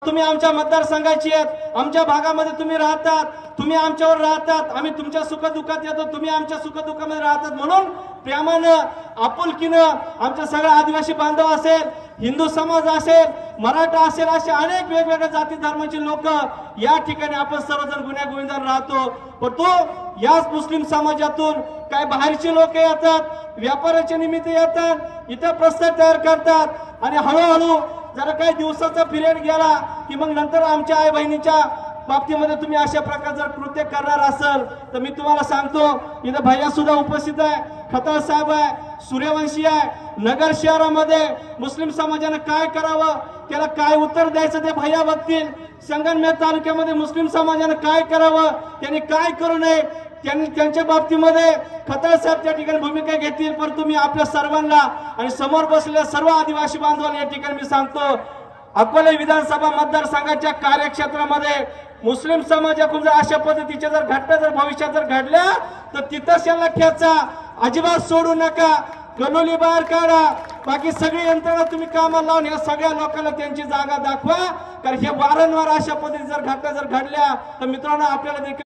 तुम्ही आमच्या मतदारसंघाची आहेत, आमच्या भागामध्ये तुम्ही राहतात, तुम्ही आमच्यावर राहतात, आम्ही तुमच्या सुखदुःखात येतो, तुम्ही आमच्या सुखदुःखामध्ये राहतात, म्हणून प्रेमानं आपुलकीनं आमच्या सगळ्या आदिवासी बांधव असेल, हिंदू समाज असेल, मराठा असेल, असे अनेक वेगवेगळ्या जाती धर्माचे लोक या ठिकाणी आपण सर्वजण गुण्यागोविंदाने राहतो। पण तो याच मुस्लिम समाजातून काय बाहेरचे लोक येतात, व्यापाराच्या निमित्त येतात, इथं प्रस्ताव तयार करतात आणि हळूहळू जरा काही दिवसाचा पिरियड गेला की मग नंतर आमच्या आई बहिणीच्या बाबतीमध्ये तुम्ही अशा प्रकारे जर कृत्य करणार असाल तर मी तुम्हाला सांगतो, इथं भैया सुद्धा उपस्थित आहे, खताळ साहेब आहे, सूर्यवंशी आहे, नगर शहरामध्ये मुस्लिम समाजाने काय करावं, त्याला काय उत्तर द्यायचं ते भैया बघतील। संगमनेर तालुक्यामध्ये मुस्लिम समाजाने काय करावं, त्यांनी काय करू नये, त्यांनी त्यांच्या बाबतीमध्ये खताळ साहेब त्या ठिकाणी भूमिका घेतील। पण तुम्ही आपल्या सर्वांना आणि समोर बसलेल्या सर्व आदिवासी बांधवांना या ठिकाणी मी सांगतो, अकोले विधानसभा मतदारसंघाच्या कार्यक्षेत्रामध्ये मुस्लिम समाजाकडून जर अशा पद्धतीच्या जर घटना जर भविष्यात जर घडल्या तर तिथंच याला खेचा, अजिबात सोडू नका, कलोली बाहेर काढा, बाकी सगळी यंत्रणा तुम्ही कामाला लावून या सगळ्या लोकांना त्यांची जागा दाखवा। कारण हे वारंवार अशा पद्धती जर घटना जर घडल्या तर मित्रांनो आपल्याला देखील